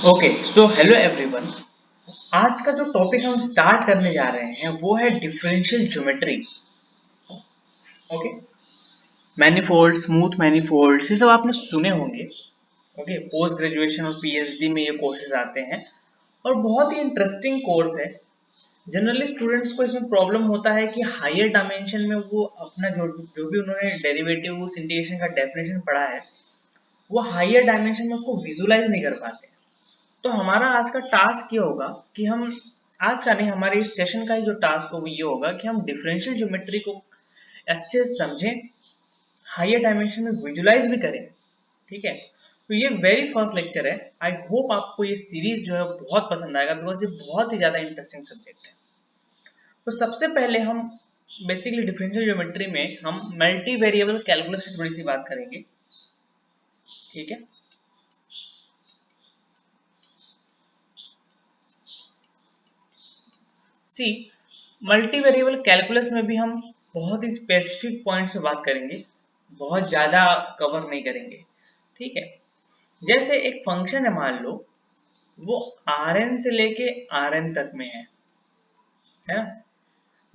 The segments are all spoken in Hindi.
Okay so hello everyone. आज का जो टॉपिक हम स्टार्ट करने जा रहे हैं वो है differential geometry. Okay, manifold, smooth manifolds, ये सब आपने सुने होंगे। ओके, पोस्ट ग्रेजुएशन और पीएचडी में ये कोर्सेज आते हैं और बहुत ही इंटरेस्टिंग कोर्स है। जनरली स्टूडेंट्स को इसमें प्रॉब्लम होता है कि हायर डायमेंशन में वो अपना जो भी उन्होंने डेरिवेटिव इंटीग्रेशन का डेफिनेशन पढ़ा है वो हायर डायमेंशन में उसको विजुलाइज नहीं कर पाते। तो हमारा आज का टास्क ये होगा कि हम आज का नहीं, हमारे इस सेशन का ही जो टास्क होगा ये होगा कि हम डिफरेंशियल ज्योमेट्री को अच्छे से समझें, हायर डायमेंशन में विजुलाइज भी करें। ठीक है, तो ये वेरी फर्स्ट लेक्चर है। आई होप आपको ये सीरीज जो है बहुत पसंद आएगा बिकॉज ये बहुत ही ज्यादा इंटरेस्टिंग सब्जेक्ट है। तो सबसे पहले हम बेसिकली डिफरेंशियल ज्योमेट्री में हम मल्टी वेरिएबल कैलकुलस की थोड़ी सी बात करेंगे। ठीक है, सी मल्टी वेरिएबल कैलकुलस में भी हम बहुत ही स्पेसिफिक पॉइंट्स पे बात करेंगे, बहुत ज़्यादा कवर नहीं करेंगे। ठीक है, जैसे एक फंक्शन है, मान लो वो Rn से लेके Rn तक में है ना।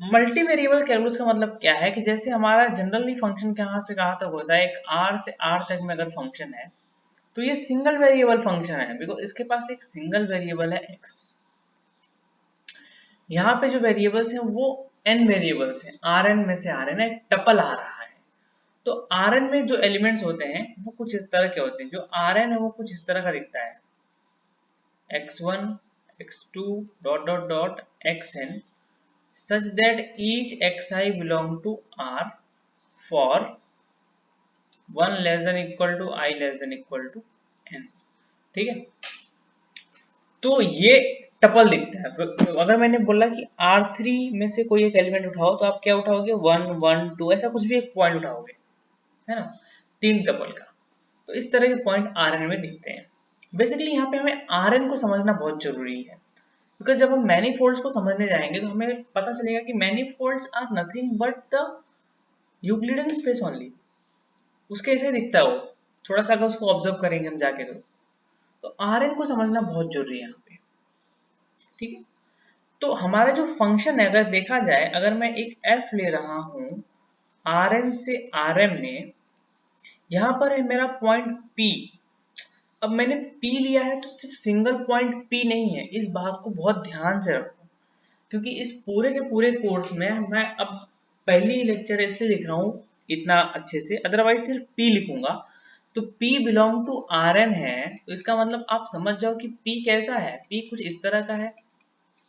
मल्टी वेरिएबल कैलकुलस का मतलब क्या है कि जैसे हमारा जनरली फंक्शन कहाँ से कहाँ तक होता है, एक R से R तक में अगर फंक्शन है तो ये सिंगल वेरिएबल फंक्शन है बिकॉज इसके पास एक सिंगल वेरिएबल है x। यहाँ पे जो वेरिएबल्स हैं वो n वेरिएबल्स हैं, Rn में से Rn एक टपल आ रहा है। तो Rn में जो एलिमेंट्स होते हैं वो कुछ इस तरह के होते हैं। जो Rn है वो कुछ इस तरह का दिखता है, x1 x2 dot dot dot xn such that each xi belong to R for 1 less than equal to I less than equal to n। ठीक है, तो ये टपल दिखता है। तो अगर मैंने बोला कि R3 में से कोई एक एलिमेंट उठाओ तो आप क्या उठाओगे, 1 1 2 ऐसा कुछ भी एक पॉइंट उठाओगे, है ना, तीन टपल का। तो इस तरह के पॉइंट Rn में दिखते हैं। बेसिकली यहाँ पे हमें Rn को समझना बहुत जरूरी है बिकॉज जब हम मैनीफोल्ड्स को समझने जाएंगे तो हमें पता चलेगा कि manifolds are nothing but the Euclidean space only. उसके ऐसे दिखता है वो, थोड़ा सा अगर उसको ऑब्जर्व करेंगे हम जाके तो Rn को समझना बहुत जरूरी है यहाँ पे। ठीक है, तो हमारा जो फंक्शन है अगर देखा जाए, अगर मैं एक f ले रहा हूं Rn से Rm में, यहाँ पर है मेरा पॉइंट P। अब मैंने P लिया है तो सिर्फ सिंगल पॉइंट P नहीं है, इस बात को बहुत ध्यान से रखो क्योंकि इस पूरे के पूरे कोर्स में मैं अब पहली लेक्चर इसलिए लिख रहा हूँ इतना अच्छे से, अदरवाइज सिर्फ P लिखूंगा तो P बिलोंग टू Rn है। तो इसका मतलब आप समझ जाओ कि P कैसा है, P कुछ इस तरह का है,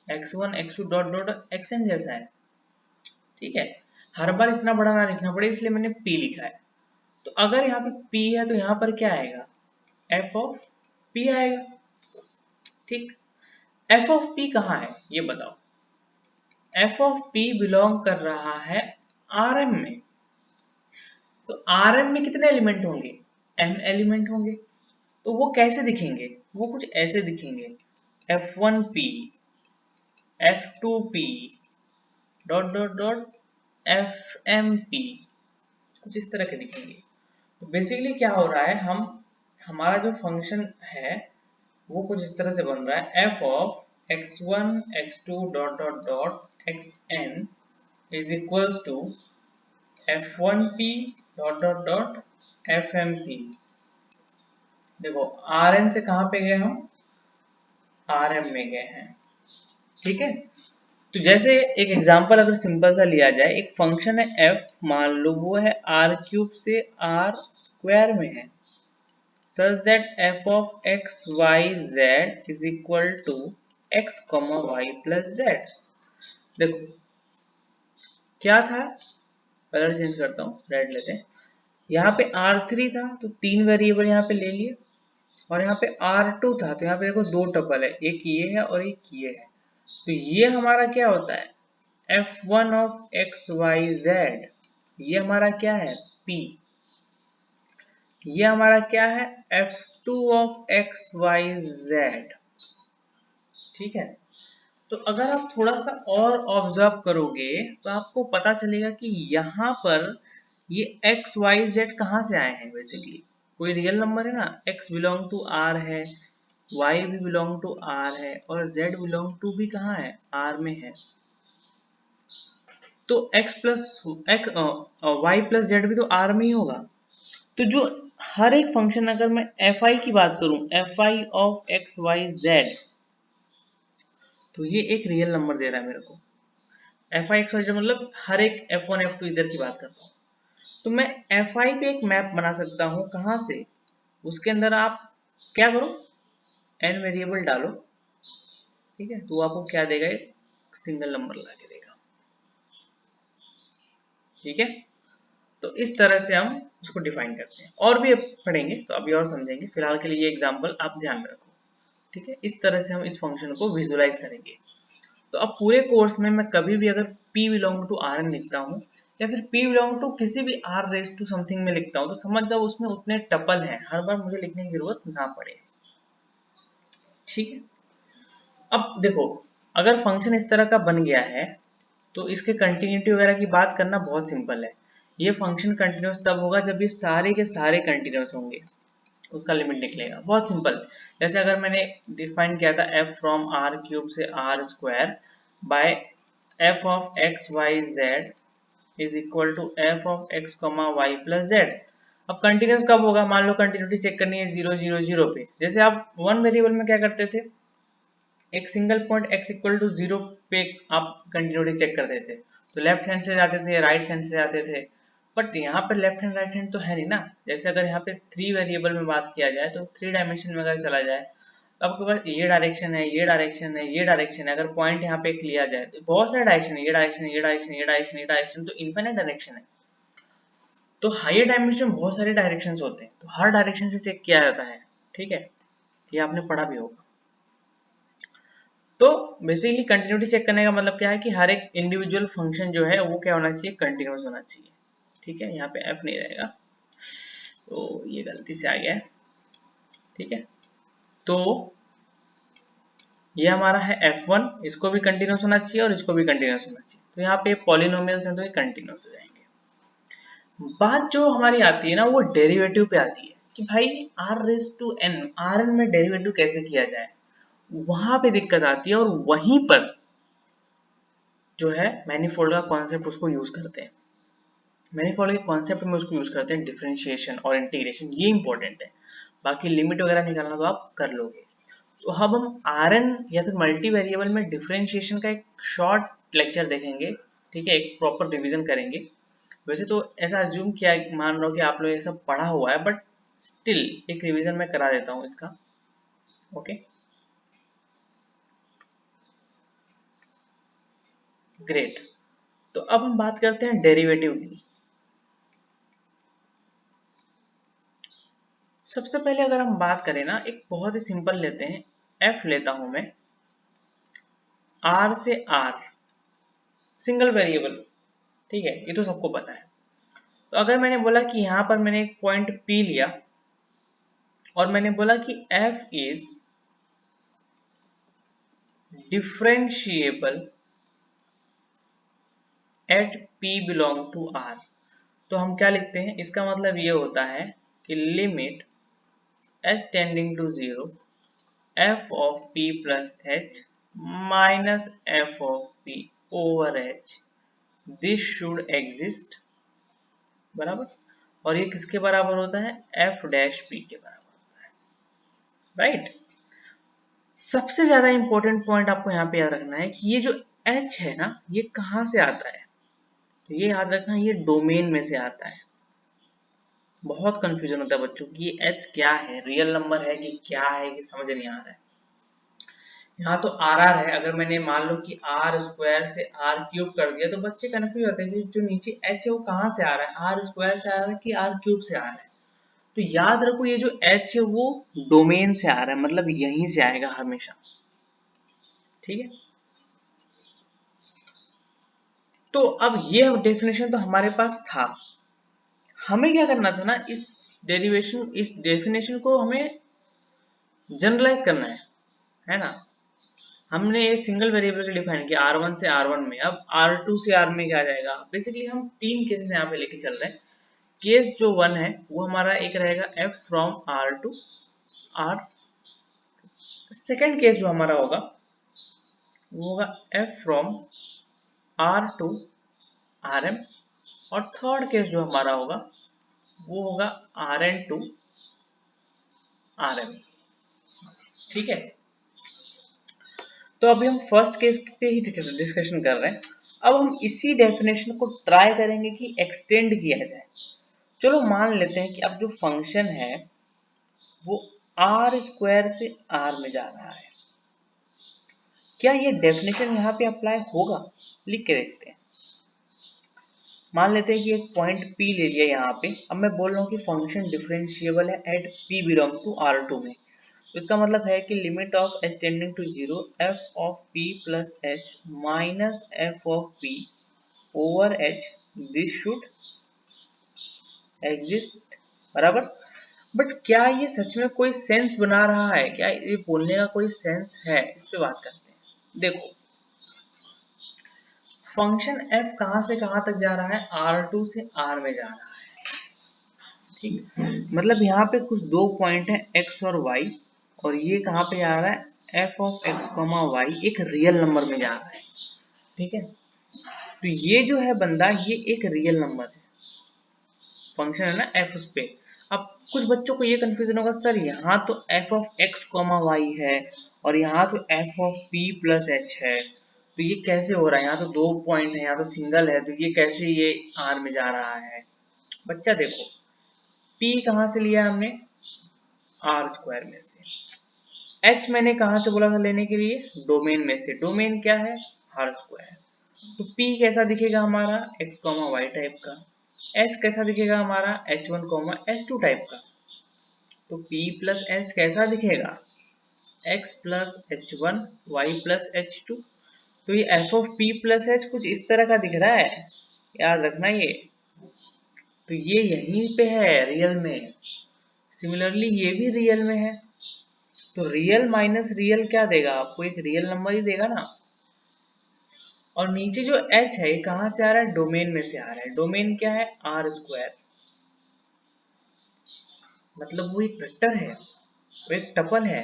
x1 x2 dot dot xn जैसा है। ठीक है, हर बार इतना बड़ा ना लिखना पड़े इसलिए मैंने P लिखा है। तो अगर यहाँ पे P है तो यहाँ पर क्या आएगा, f ऑफ P आएगा। ठीक, f ऑफ P कहाँ है ये बताओ। f ऑफ P बिलोंग कर रहा है Rm में। तो Rm में कितने एलिमेंट होंगे, n एलिमेंट होंगे। तो वो कैसे दिखेंगे, वो कुछ ऐसे दिखेंगे, f1p f2p dot dot dot fmp, कुछ इस तरह के दिखेंगे। तो बेसिकली क्या हो रहा है, हम हमारा जो फंक्शन है वो कुछ इस तरह से बन रहा है, f of x1 x2 dot dot dot xn is equals to f1p dot dot dot fmp। देखो Rn से कहाँ पे गए हम, Rm में गए हैं। ठीक है, तो जैसे एक एग्जांपल अगर सिंपल सा लिया जाए, एक फंक्शन है f, मान लो वो है r³ से r स्क्वायर में है, such that f of x y z is equal to x y plus z। देखो क्या था, कलर चेंज करता हूँ, रेड लेते हैं। यहाँ पे R3 था तो तीन वेरिएबल यहाँ पे ले लिए, और यहाँ पे R2 था तो यहाँ पे देखो दो टपल है, एक ये है और एक ये है। तो ये हमारा क्या होता है, f1 of x y Z, ये हमारा क्या है P। ये हमारा क्या है f2 of x y Z. ठीक है, तो अगर आप थोड़ा सा और ऑब्जर्व करोगे तो आपको पता चलेगा कि यहाँ पर ये एक्स वाई जेड कहाँ से आए हैं। बेसिकली कोई रियल नंबर है ना, x बिलोंग टू r है, y भी बिलोंग टू r है और z बिलोंग टू भी कहाँ है, r में है, तो x plus y plus Z भी तो r में ही होगा। तो जो हर एक फंक्शन, अगर मैं fi की बात करूं, fi of x y z, तो ये एक रियल नंबर दे रहा है मेरे को। fi x y z मतलब हर एक f1 f2 इधर की बात करता हूँ। तो मैं fi पे एक मैप बना सकता हूँ, कहाँ से, उसके अंदर आप क्या करो, n वेरिएबल डालो, ठीक है, तो आपको क्या देगा, एक सिंगल नंबर ला के देगा, ठीक है। तो इस तरह से हम उसको डिफाइन करते हैं, और भी पढ़ेंगे तो अभी और समझेंगे, फिलहाल के लिए ये एग्जांपल आप ध्यान में रखो, ठीक है। इस तरह से हम इस फंक्शन को विजुलाइज करेंगे। तो अब पूरे कोर्स में मैं कभी भी अगर p belong to R n लिखता हूँ या फिर p बिलोंग टू किसी भी r रेस टू समथिंग में लिखता हूँ, तो समझ जाओ उसमें उतने टपल हैं, हर बार मुझे लिखने की जरूरत ना पड़े, ठीक है। अब देखो, अगर फंक्शन इस तरह का बन गया है तो इसके कंटिन्यूटी वगैरह की बात करना बहुत सिंपल है। ये फंक्शन कंटिन्यूस तब होगा जब ये सारे के सारे कंटिन्यूस होंगे, उसका लिमिट निकलेगा, बहुत सिंपल। जैसे अगर मैंने डिफाइन किया था f फ्रॉम आर क्यूब से R square by f of x y z is equal to f of x comma y plus z. अब कंटिन्यूस कब होगा, मान लो कंटिन्यूटी चेक करनी है 0 0 0 पे, जैसे आप वन वेरिएबल में क्या करते थे, एक single point x equal to 0 पे आप कंटिन्यूटी चेक करते थे, तो लेफ्ट हैंड से जाते थे, राइट हैंड से जाते थे, बट यहाँ पे लेफ्ट हैंड राइट हैंड तो है नहीं ना। जैसे अगर यहाँ पे 3 वेरिएबल में बात किया जाए, तो 3 डायमेंशन में अगर चला जाए, तो आपके पास ये डायरेक्शन है, ये डायरेक्शन है, ये डायरेक्शन है, अगर पॉइंट यहाँ पे एक लिया जाए तो बहुत सारे डायरेक्शन है, ये डायरेक्शन, ये डायरेक्शन, ये डायरेक्शन, ये डायरेक्शन, तो इनफिनिट डायरेक्शन है। तो हायर डायमेंशन में बहुत सारे डायरेक्शन होते हैं, तो हर डायरेक्शन से चेक किया जाता है, ठीक है, ये आपने पढ़ा भी होगा। तो बेसिकली कंटिन्यूटी चेक करने का मतलब क्या है कि हर एक इंडिविजुअल फंक्शन जो है वो क्या होना चाहिए, कंटिन्यूस होना चाहिए, ठीक है। यहाँ पे f नहीं रहेगा, तो ये गलती से आ गया है, ठीक है। तो ये हमारा है f1, इसको भी कंटिन्यूस होना चाहिए और इसको भी कंटिन्यूस होना चाहिए, तो यहाँ पे पॉलिनोमियल्स हैं तो ये कंटिन्यूस हो जाएंगे। बात जो हमारी आती है ना, वो डेरिवेटिव पे आती है कि भाई r raise to n, rn में डेरिवेटिव कैसे किया जाए, वहां पे दिक्कत आती है, और वहीं पर जो है मैनीफोल्ड का कॉन्सेप्ट उसको यूज करते हैं। मैनीफोल्ड के कॉन्सेप्ट में उसको यूज करते हैं डिफरेंशिएशन और इंटीग्रेशन, ये इंपॉर्टेंट है, बाकी लिमिट वगैरह निकालना तो आप कर लोगे। तो अब हम Rn या फिर मल्टी वेरिएबल में डिफरेंशिएशन का एक शॉर्ट लेक्चर देखेंगे, ठीक है, एक प्रॉपर रिवीजन करेंगे। वैसे तो ऐसा अज्यूम किया, मान लो कि आप लोग ये सब पढ़ा हुआ है, बट स्टिल एक रिवीजन मैं करा देता हूँ इसका, ओके, ग्रेट। तो अब हम बात करते हैं डेरिवेटिव की। सबसे पहले अगर हम बात करें ना, एक बहुत ही सिंपल लेते हैं, f लेता हूं मैं, r से r, सिंगल वेरिएबल, ठीक है, ये तो सबको पता है। तो अगर मैंने बोला कि यहां पर मैंने एक पॉइंट p लिया और मैंने बोला कि f is differentiable at p belong to r, तो हम क्या लिखते हैं, इसका मतलब ये होता है कि limit s tending to 0 f of p plus h minus f of p over h, this should exist, बराबर। और ये किसके बराबर होता है, f डैश p के बराबर होता है, राइट। सबसे ज्यादा इंपॉर्टेंट पॉइंट आपको यहाँ पे याद रखना है कि ये जो h है ना, ये कहाँ से आता है, तो ये याद रखना, ये डोमेन में से आता है। बहुत कंफ्यूजन होता है बच्चों की, ये h क्या है, रियल नंबर है कि क्या है, कि समझ नहीं आ रहा है। यहाँ तो आर आर है, अगर मैंने मान लो कि आर स्क्वायर से आर क्यूब कर दिया, तो बच्चे कंफ्यूज होते हैं कि जो नीचे एच है वो कहाँ से आ रहा है, आर स्क्वायर से आ रहा है कि आर क्यूब से आ रहा है। तो याद रखो, ये जो एच है वो डोमेन से आ रहा है, मतलब यहीं से आएगा हमेशा, ठीक है। तो अब ये डेफिनेशन तो हमारे पास था, हमें क्या करना था ना, इस डेफिनेशन को हमें जनरलाइज करना है ना। हमने ये सिंगल वेरिएबल के डिफाइन किया R1 से R1 में, अब R2 से R में क्या आ जाएगा, बेसिकली हम तीन केसेस यहाँ पे लेके चल रहे हैं। केस जो 1 है वो हमारा एक रहेगा f from R to R, second case जो हमारा होगा वो होगा f from r to rm, और थर्ड केस जो हमारा होगा वो होगा rn टू rm। ठीक है, तो अभी हम फर्स्ट केस पे ही डिस्कशन कर रहे हैं। अब हम इसी डेफिनेशन को ट्राई करेंगे कि एक्सटेंड किया जाए। चलो मान लेते हैं कि अब जो फंक्शन है वो आर स्क्वायर से आर में जा रहा है, क्या ये डेफिनेशन यहाँ पे अप्लाई होगा? लिख के देखते हैं। मान लेते हैं कि एक पॉइंट P ले लिया यहाँ पे। अब मैं बोल रहा हूँ कि फंक्शन डिफरेंशिएबल है at P belong to R2 में। तो इसका मतलब है कि limit of h tending to 0 f of p plus h minus f of p over h, this should exist, बराबर। बट क्या ये सच में कोई सेंस बना रहा है? क्या ये बोलने का कोई सेंस है? इस पे बात करते हैं। देखो, फंक्शन f कहां से कहां तक जा रहा है? R2 से R में जा रहा है। ठीक, मतलब यहाँ पे कुछ दो पॉइंट है x और y, और ये कहाँ पे जा रहा है? f ऑफ x, y एक रियल नंबर में जा रहा है। ठीक है, तो ये जो है बंदा, ये एक रियल नंबर है, फंक्शन है ना f उस पे। अब कुछ बच्चों को ये कंफ्यूजन होगा, सर यहाँ तो f ऑफ x, y है और यहाँ तो f of p plus h है, तो ये कैसे हो रहा है? यहाँ तो दो पॉइंट है, यहाँ तो सिंगल है, तो ये कैसे ये r में जा रहा है? बच्चा देखो, p कहाँ से लिया हमने? r स्क्वायर में से। h मैंने कहाँ से बोला था लेने के लिए? डोमेन में से। डोमेन क्या है? r square. तो p कैसा दिखेगा हमारा? x, y टाइप का। h कैसा दिखेगा हमारा? h1, h2 टाइप का। तो p प्लस h कैसा दिखेगा? x plus h1, y plus h2। तो ये f of p plus h कुछ इस तरह का दिख रहा है, याद रखना ये। तो ये यहीं पे है रियल में। सिमिलरली ये भी रियल में है, तो रियल माइनस रियल क्या देगा आपको? एक रियल नंबर ही देगा ना। और नीचे जो h है ये कहाँ से आ रहा है? डोमेन में से आ रहा है। डोमेन क्या है? आर स्क्वायर, मतलब वो एक वेक्टर है, वो एक टपल है।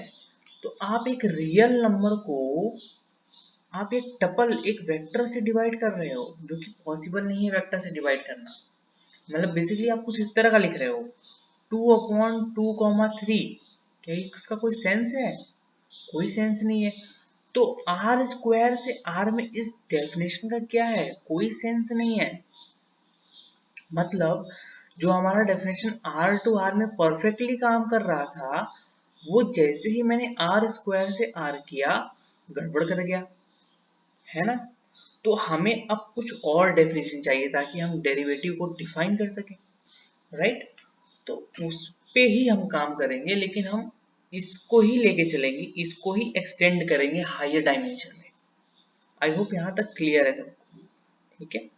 तो आप एक रियल नंबर को आप एक टपल, एक वेक्टर से डिवाइड कर रहे हो, जो कि पॉसिबल नहीं है वेक्टर से डिवाइड करना। मतलब बेसिकली आप कुछ इस तरह का लिख रहे हो, 2/2, 3। क्या इसका कोई सेंस है? कोई सेंस नहीं है। तो आर स्क्वायर से आर में इस डेफिनेशन का क्या है? कोई सेंस नहीं है। मतलब जो हमारा डेफिनेशन आर टू आर में परफेक्टली काम कर रहा था, वो जैसे ही मैंने आर स्क्वायर से आर किया, गड़बड़ कर गया, है ना। तो हमें अब कुछ और डेफिनेशन चाहिए ताकि हम डेरिवेटिव को डिफाइन कर सकें, राइट। तो उस पे ही हम काम करेंगे, लेकिन हम इसको ही लेके चलेंगे, इसको ही एक्सटेंड करेंगे हायर डायमेंशन में। आई होप यहाँ तक क्लियर है सबको, ठीक है।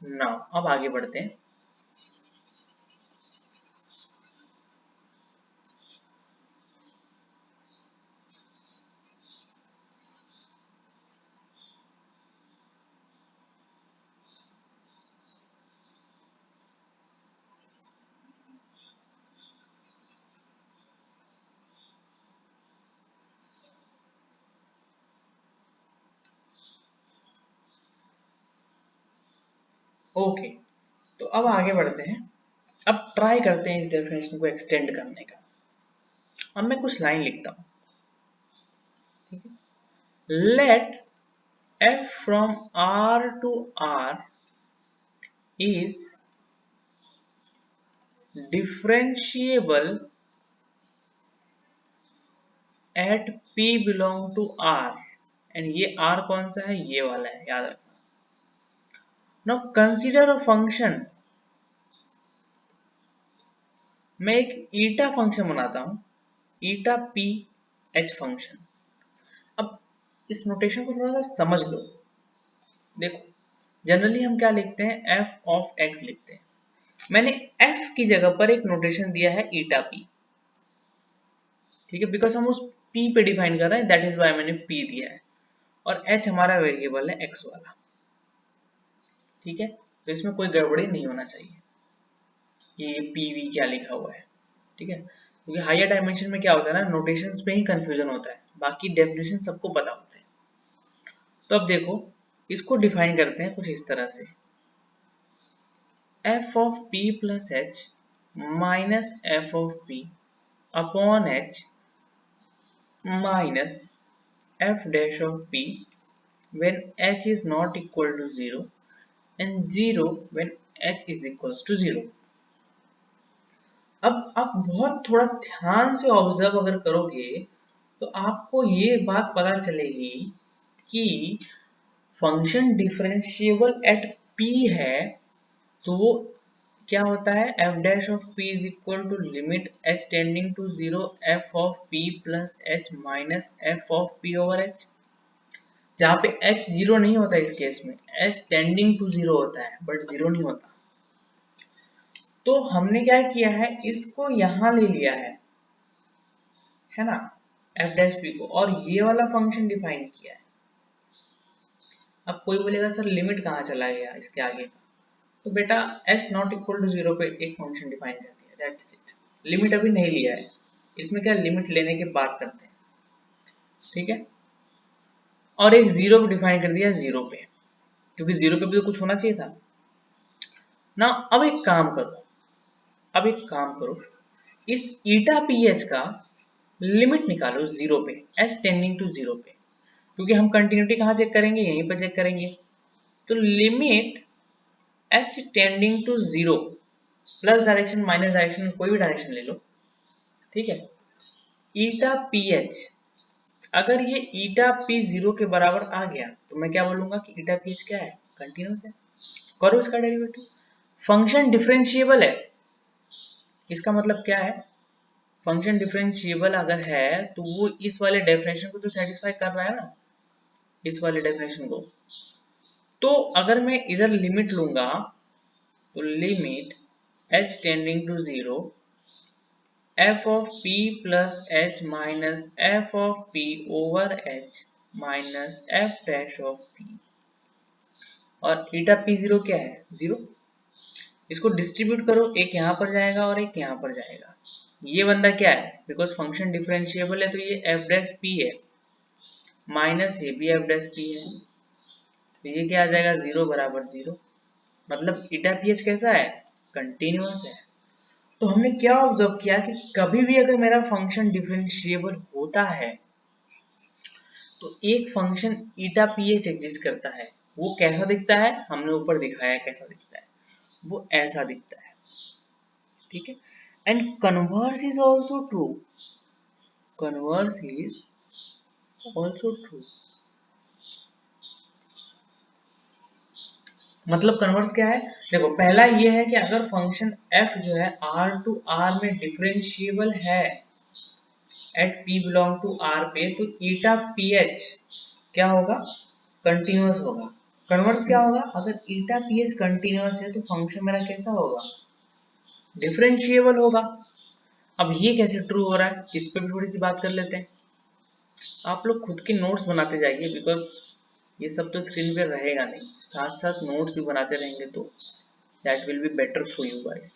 नाउ अब आगे बढ़ते हैं। ओके, तो अब आगे बढ़ते हैं। अब ट्राई करते हैं इस डेफिनेशन को एक्सटेंड करने का। अब मैं कुछ लाइन लिखता हूँ, ठीक है। Let f from R to R is differentiable at P belong to R, and ये R कौन सा है? ये वाला है, याद रखना। Now consider a function, मैं एक ईटा फंक्शन बनाता हूं, ईटा पी एच फंक्शन। अब इस नोटेशन को थोड़ा सा समझ लो। देखो, जनरली हम क्या लिखते हैं? f ऑफ x लिखते हैं। मैंने f की जगह पर एक नोटेशन दिया है ईटा p, ठीक है, बिकॉज हम उस p पे डिफाइन कर रहे हैं, दैट इज वाई मैंने p दिया है। और h हमारा वेरिएबल है x वाला, ठीक है। तो इसमें कोई गड़बड़ी नहीं होना चाहिए कि ये pv क्या लिखा हुआ है, ठीक है। क्योंकि हायर डायमेंशन में क्या होता है ना, नोटेशंस पे ही कंफ्यूजन होता है, बाकी डेफिनेशन सबको पता होते हैं। तो अब देखो इसको डिफाइन करते हैं कुछ इस तरह से, f of p plus h minus f of p upon h minus f dash of p when h is not equal to 0 and 0 when h is equals to 0। अब आप बहुत थोड़ा ध्यान से ऑब्जर्व अगर करोगे तो आपको ये बात पता चलेगी कि फंक्शन डिफरेंशिएबल एट p है, तो वो क्या होता है, f dash of p is equal to limit h tending to 0 f of p plus h minus f of p over h, जहाँ पे h जीरो नहीं होता इस केस में, h टेंडिंग टू 0 होता है बट 0 नहीं होता। तो हमने क्या किया है, इसको यहां ले लिया है ना, f डैश p को, और ये वाला फंक्शन डिफाइन किया है। अब कोई बोलेगा सर लिमिट कहाँ चला गया इसके आगे का, तो बेटा h नॉट इक्वल टू 0 पे एक फंक्शन डिफाइन कर दिया, दैट्स इट। लिमिट अभी नहीं लिया है, इसमें क्या लिमिट लेने के बाद करते हैं, ठीक है। और एक 0 को डिफाइन कर दिया 0 पे, क्योंकि 0 पे भी तो कुछ होना चाहिए था ना। अब एक काम करो, इस ईटा पी एच का लिमिट निकालो 0 पे, h टेंडिंग टू 0 पे, क्योंकि हम कंटिन्यूटी कहाँ चेक करेंगे, यहीं पर चेक करेंगे। तो limit h tending to 0 plus direction minus direction, कोई भी डायरेक्शन ले लो, ठीक है। ईटा पी एच, अगर ये ईटा पी 0 के बराबर आ गया तो मैं क्या बोलूंगा कि ईटा पी एच क्या है, कंटिन्यूस है। करो इसका डेरिवेटिव, फंक्शन डिफरेंशिएबल है, इसका मतलब क्या है, फंक्शन डिफरेंशिएबल अगर है तो वो इस वाले डेफिनेशन को तो सेटिस्फाई कर रहा है ना, इस वाले डेफिनेशन को। तो अगर मैं इधर लिमिट लूंगा तो limit h tending to 0 f of p plus h minus f of p over h minus f dash of p, और ईटा p 0 क्या है, 0। इसको डिस्ट्रीब्यूट करो, एक यहाँ पर जाएगा और एक यहाँ पर जाएगा। ये बंदा क्या है, बिकॉज फंक्शन डिफरेंशिएबल है तो ये f डैश p है, माइनस ये भी f डैश p है, तो ये क्या आ जाएगा, 0 बराबर 0। मतलब ईटा पी एच कैसा है, कंटिन्यूअस है। तो हमने क्या ऑब्जर्व किया कि कभी भी अगर मेरा फंक्शन डिफरेंशिएबल होता है तो एक फंक्शन ईटा पी एच एग्जिस्ट करता है। वो कैसा दिखता है, हमने ऊपर दिखाया कैसा दिखता है, वो ऐसा दिखता है, ठीक है। And converse is also true, converse is also true. मतलब कन्वर्स क्या है, देखो पहला ये है कि अगर फंक्शन f जो है r टू r में डिफरेंशिएबल है at p belong to r पे, तो ईटा पी एच क्या होगा, कंटिन्यूअस होगा। कन्वर्स क्या होगा, अगर ईटा पी एच कंटिन्यूअस है तो फंक्शन मेरा कैसा होगा, डिफरेंशिएबल होगा। अब ये कैसे ट्रू हो रहा है, इस पे भी थोड़ी सी बात कर लेते हैं। आप लोग खुद के नोट्स बनाते जाइए, बिकॉज ये सब तो स्क्रीन पे रहेगा नहीं, साथ साथ नोट्स भी बनाते रहेंगे तो that will be better for you guys.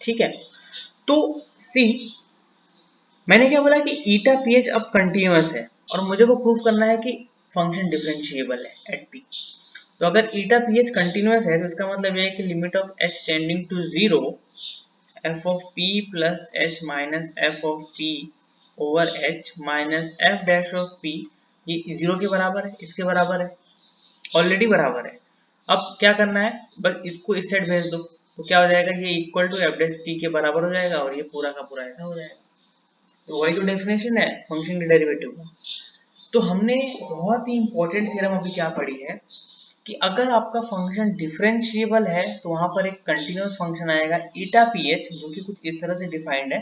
ठीक है, तो सी मैंने क्या बोला कि ईटा पी एच अब कंटिन्यूअस है और मुझे वो प्रूव करना है कि फंक्शन डिफरेंशिएबल है एट पी। तो अगर ईटा पी एच कंटिन्यूअस है तो इसका मतलब ये है कि limit of h tending to 0 f of p plus h minus f of p over h minus f dash of p, ये 0 के बराबर है, इसके बराबर है, ऑलरेडी बराबर है। अब क्या करना है, बस इसको इस साइड भेज दो, तो क्या हो जाएगा, ये equal to f dash p के बराबर हो जाएगा और ये पूरा का पूरा ऐसा हो जाएगा। तो वही तो डेफिनेशन है फंक्शन के डेरिवेटिव का। तो हमने बहुत ही इंपॉर्टेंट थ्योरम अभी क्या पढ़ी है कि अगर आपका फंक्शन डिफरेंशिएबल है तो वहां पर एक कंटिन्यूअस फंक्शन आएगा ईटा पी एच, जो कि कुछ इस तरह से डिफाइंड है,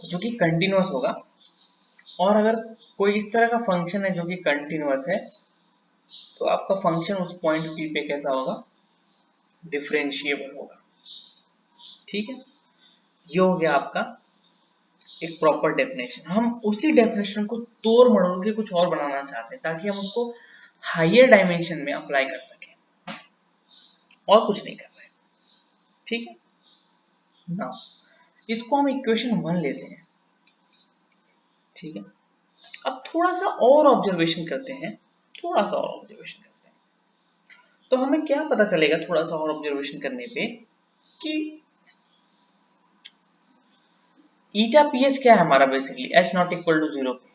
जो कि कंटिन्यूअस होगा। और अगर कोई इस तरह का फंक्शन है जो कि कंटिन्यूअस है तो आपका फंक्शन उस पॉइंट पी पे कैसा होगा, डिफरेंशिएबल होगा। ठीक है, ये हो गया आपका एक प्रॉपर डेफिनेशन। हम उसी डेफिनेशन को तोड़ मरोड़ के कुछ और बनाना चाहते हैं ताकि हम उसको हायर डायमेंशन में अप्लाई कर सकें। और कुछ नहीं कर रहे हैं। ठीक है ना, इसको हम इक्वेशन 1 लेते हैं। ठीक है, अब थोड़ा सा और ऑब्जर्वेशन करते हैं, थोड़ा सा और ऑब्जर्वेशन करते हैं, तो हमें क्या पता चलेगा थोड़ा सा और ऑब्जर्वेशन करने पे कि ईटा पीएच क्या है हमारा, basically h not equal to 0 पे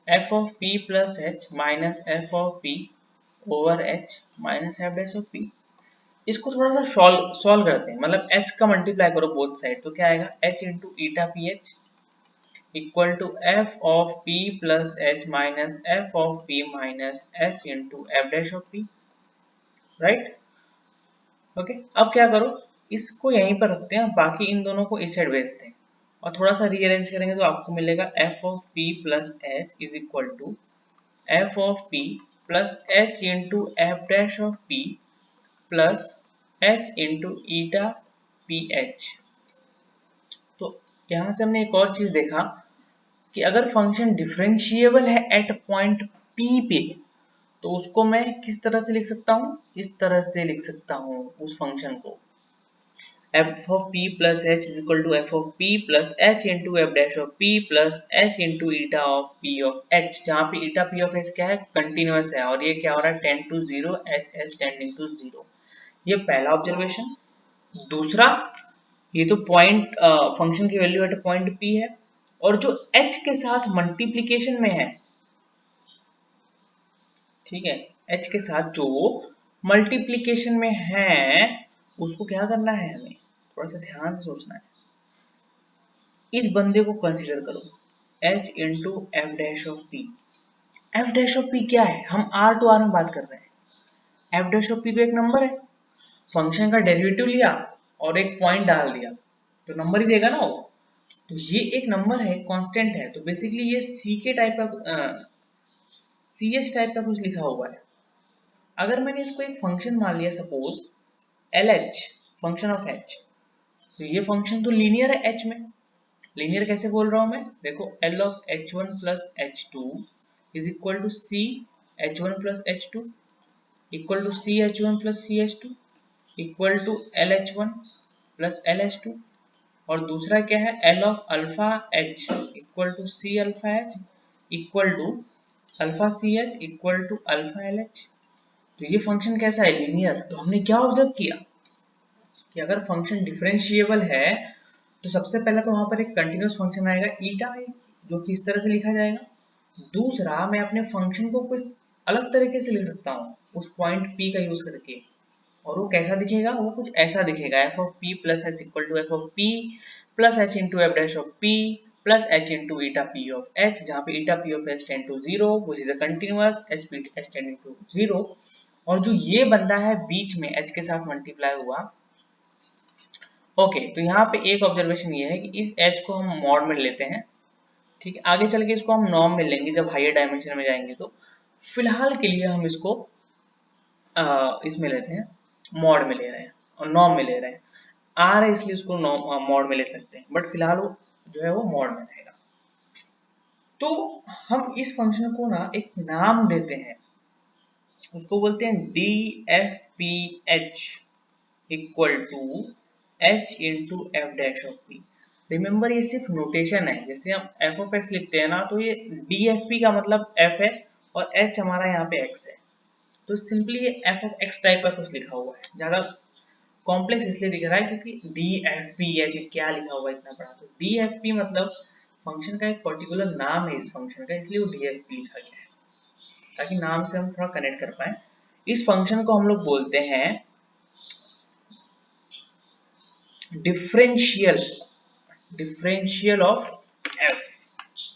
f of P plus h minus f of p over h minus f dash of p. इसको थोड़ा सा सॉल्व करते हैं, मतलब h का मल्टीप्लाई करो बोथ साइड, तो क्या आएगा h into eta p H equal to F of P plus h minus f of p minus h into F dash of p, right. Okay, अब क्या करो, इसको यहीं पर रखते हैं, बाकी इन दोनों को इस साइड भेजते हैं और थोड़ा सा रीअरेंज करेंगे तो आपको मिलेगा f of P plus H is equal to F of P plus H into F dash of P plus H into eta p h. तो यहाँ से हमने एक और चीज देखा कि अगर फंक्शन डिफरेंशिएबल है एट पॉइंट P पे, तो उसको मैं किस तरह से लिख सकता हूँ, इस तरह से लिख सकता हूँ उस फंक्शन को, F of P plus H is equal to F of P plus H into F dash of P plus H into eta of P of H, जहाँ पे ईटा पी ऑफ एच क्या है, कंटिन्यूअस है, और ये क्या हो रहा है 10 to 0 H H tending to 0। ये पहला ऑब्जर्वेशन। दूसरा, ये तो पॉइंट फंक्शन की वैल्यू एट पॉइंट P है, और जो h के साथ मल्टीप्लीकेशन में है, ठीक है, h के साथ जो मल्टीप्लीकेशन में है उसको क्या करना है, हमें थोड़ा सा ध्यान से सोचना है। इस बंदे को कंसीडर करो h into F dash of P. F dash of P क्या है, हम आर टू आर में बात कर रहे हैं। एफ डैश ऑफ पी तो एक नंबर है, फंक्शन का डेरिवेटिव लिया और एक पॉइंट डाल दिया तो नंबर ही देगा ना वो। तो ये एक नंबर है, कांस्टेंट है, तो बेसिकली ये सी के टाइप का सी एच टाइप का कुछ लिखा हुआ है। अगर मैंने इसको एक फंक्शन मान लिया, suppose L H, function of H, तो ये फंक्शन तो लीनियर है एच में। लीनियर कैसे बोल रहा हूं मैं, देखो L of H one plus H two is equal to C H one plus H two equal to C H one plus C H two equal to L H one plus L H two. और दूसरा क्या है, L of alpha H equal to C alpha H equal to alpha C H equal to alpha L H. तो ये फंक्शन कैसा है, लीनियर। तो हमने क्या ऑब्जर्व किया कि अगर फंक्शन डिफरेंशिएबल है तो सबसे पहले तो वहां पर एक कंटिन्यूअस फंक्शन आएगा ईटा, जो कि इस तरह से लिखा जाएगा। दूसरा, मैं अपने फंक्शन को कुछ अलग तरीके से लिख सकता हूँ उस पॉइंट P का यूज करके, और वो कैसा दिखेगा, वो कुछ ऐसा दिखेगा, f of P plus H equal to F of P plus H into F dash of P plus H into eta P of H, जहाँ पे eta P of h tend to 0 which is a continuous h p h tending to 0। और जो ये बंदा है बीच में एच के साथ मल्टीप्लाई हुआ, ओके, तो यहाँ पे एक ऑब्जर्वेशन ये है कि इस एच को हम मॉड में लेते हैं। ठीक है, आगे चल के इसको हम नॉर्म में लेंगे जब हायर डायमेंशन में जाएंगे। तो फिलहाल के लिए हम इसको इसमें लेते हैं, मॉड में ले रहे हैं और नॉर्म में ले रहे हैं। आर है इसलिए उसको मॉड में ले सकते हैं, बट फिलहाल वो जो है वो मॉड में रहेगा। तो हम इस फंक्शन को ना एक नाम देते हैं, उसको बोलते हैं D F P H equal to H into F dash of P. Remember ये सिर्फ नोटेशन है, जैसे हम एफ ऑफ एक्स लिखते हैं ना, तो ये डी एफ पी का मतलब एफ है और एच हमारा यहाँ पे एक्स है। तो सिंपली ये एफ ऑफ एक्स टाइप का कुछ लिखा हुआ है, ज्यादा कॉम्प्लेक्स इसलिए दिख रहा है क्योंकि डी एफ पी एच क्या लिखा हुआ है इतना बड़ा। तो डी एफ पी मतलब फंक्शन का एक पर्टिकुलर नाम है इस फंक्शन का, इसलिए वो डी एफ पी लिखा गया है, ताकि नाम से हम थोड़ा कनेक्ट कर पाए। इस फंक्शन को हम लोग बोलते हैं डिफरेंशियल, डिफरेंशियल ऑफ एफ।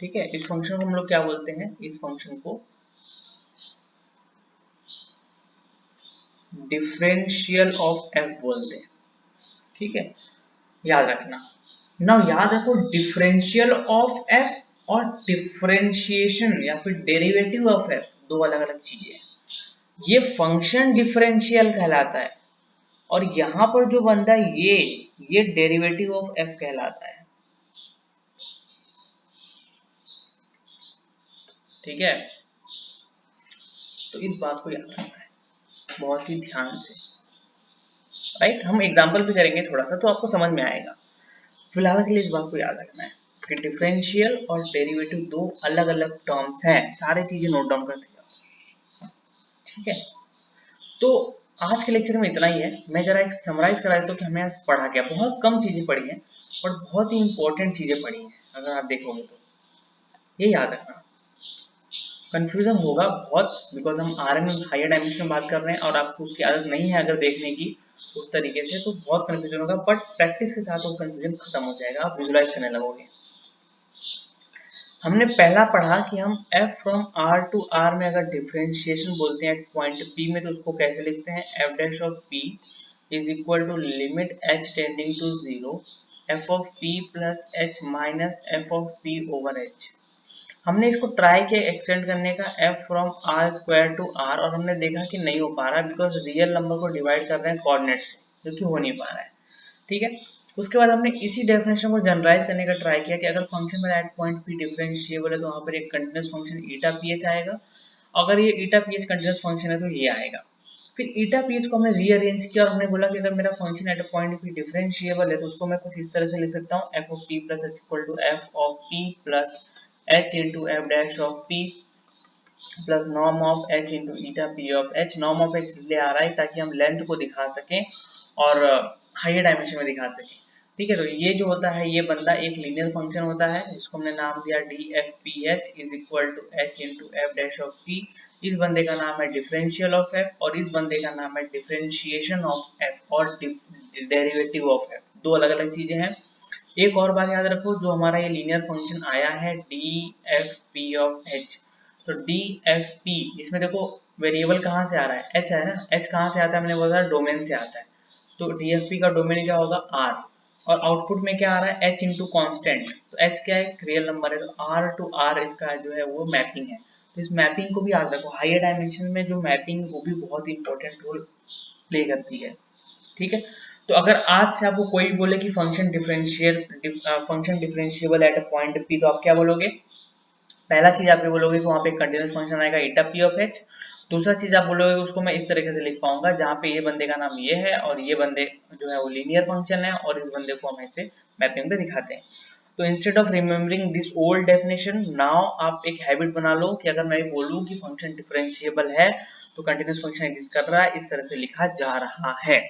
ठीक है, इस फंक्शन को हम लोग क्या बोलते हैं, इस फंक्शन को डिफरेंशियल ऑफ एफ बोलते हैं। ठीक है, याद रखना। नाउ याद रखो, डिफरेंशियल ऑफ एफ और डिफरेंशिएशन या फिर डेरिवेटिव ऑफ एफ दो अलग अलग चीजें हैं। ये फंक्शन डिफरेंशियल कहलाता है और यहां पर जो बनता है ये डेरिवेटिव ऑफ एफ कहलाता है। ठीक है, तो इस बात को याद रखना है। बहुत ही ध्यान से, राइट। हम एग्जाम्पल भी करेंगे थोड़ा सा तो आपको समझ में आएगा। फिलहाल के लिए इस बात को याद रखना है कि डिफरेंशियल और डेरिवेटिव दो अलग अलग टर्म्स हैं, सारी चीजें नोट डाउन कर दिया, ठीक है। तो आज के लेक्चर में इतना ही है। मैं जरा एक समराइज करा देता हूँ कि हमें आज पढ़ा क्या। बहुत कम चीजें पढ़ी हैं और बहुत ही इंपॉर्टेंट चीजें पढ़ी हैं, अगर आप देखोगे तो ये याद रखना। कंफ्यूजन होगा बहुत, बिकॉज हम आरएन हायर डायमेंशन में बात कर रहे हैं और आपको उसकी आदत नहीं है अगर देखने की उस तरीके से, तो बहुत कंफ्यूजन होगा, बट प्रैक्टिस के साथ वो कंफ्यूजन खत्म हो जाएगा, आप विजुलाइज करने लगोगे। हमने पहला पढ़ा कि हम f from r to r में अगर डिफरेंशिएशन बोलते हैं एट पॉइंट p में, तो उसको कैसे लिखते हैं, f dash of p is equal to limit h tending to 0 f of p plus h minus f of p over h। हमने इसको ट्राई किया एक्सटेंड करने का f from r square to r, और हमने देखा कि नहीं हो पा रहा बिकॉज रियल नंबर को डिवाइड कर रहे हैं कोऑर्डिनेट से, जो कि हो नहीं पा रहा है, ठीक है। उसके बाद हमने इसी डेफिनेशन को जनरलाइज करने का ट्राई किया कि अगर फंक्शन मेरा एट पॉइंट पी डिफरेंशिएबल है तो वहाँ पर एक कंटिन्यूस फंक्शन ईटा पीएच आएगा, अगर ये ईटा पीएच कंटिन्यूस फंक्शन है तो ये आएगा। फिर ईटा पीएच को हमने रीअरेंज किया और हमने बोला कि अगर मेरा function at point P differentiable है तो उसको मैं कुछ इस तरह से लिख सकता हूँ, F of P plus H equal to F of P plus H into F dash of P plus norm of H into eta P of H. Norm of H इसलिए आ रहा है ताकि हम लेंथ को दिखा सकें और हाइयर डायमेंशन में दिखा सकें, ठीक है। तो ये जो होता है ये बंदा एक लीनियर फंक्शन होता है, जिसको हमने नाम दिया D F P H is equal to H into F dash of P. इस बंदे का नाम है डिफरेंशियल ऑफ एफ और इस बंदे का नाम है डिफरेंशिएशन ऑफ एफ और डेरिवेटिव ऑफ एफ, दो अलग अलग चीजें हैं। एक और बात याद रखो, जो हमारा ये लीनियर फंक्शन आया है D F P of H, तो डी एफ पी इसमें देखो वेरिएबल कहाँ से आ रहा है, एच है ना, एच कहाँ से आता है, मैंने बोला डोमेन से आता है, तो डी एफ पी का डोमेन क्या होगा आर, और आउटपुट में क्या आ रहा है एच इंटू कॉन्स्टेंट, तो एच क्या है रियल नंबर है, तो आर टू आर इसका जो है वो मैपिंग है। तो इस मैपिंग को भी याद रखो, हायर डायमेंशन में जो मैपिंग वो भी बहुत इंपॉर्टेंट रोल प्ले करती है, ठीक है। तो अगर आज से आपको कोई बोले कि function differentiable at a point P, तो आप क्या बोलोगे, पहला चीज आप ये बोलोगे कि वहां पे कंटिन्यूस फंक्शन आएगा ईटा पी ऑफ एच। दूसरा चीज आप बोलोगे उसको मैं इस तरीके से लिख पाऊंगा जहां पे ये बंदे का नाम ये है और ये बंदे जो है वो लीनियर फंक्शन है और इस बंदे को हम ऐसे मैपिंग पे दिखाते हैं। तो instead of remembering this old definition, now आप एक हैबिट बना लो कि अगर मैं बोलूं कि फंक्शन डिफरेंशिएबल है तो कंटिन्यूस फंक्शन एग्जिस्ट कर रहा है, इस तरह से लिखा जा रहा है।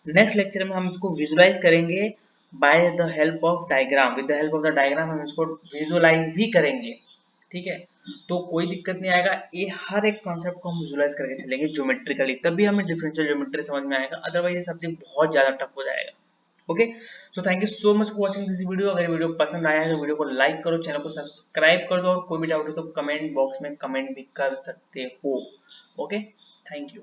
नेक्स्ट लेक्चर में हम इसको विजुलाइज करेंगे by the help of diagram, with the help of the diagram हम इसको विजुलाइज भी करेंगे, ठीक है। तो कोई दिक्कत नहीं आएगा, ये हर एक कॉन्सेप्ट को हम विजुलाइज करके चलेंगे ज्योमेट्रिकली, तभी हमें डिफरेंशियल ज्योमेट्री समझ में आएगा, अदरवाइज ये सब्जेक्ट बहुत ज्यादा टफ हो जाएगा। Okay, so thank you so much for watching this video. अगर वीडियो पसंद आया है तो वीडियो को लाइक करो, चैनल को सब्सक्राइब कर दो, और कोई भी डाउट हो तो कमेंट बॉक्स में कमेंट भी कर सकते हो। Okay, thank you.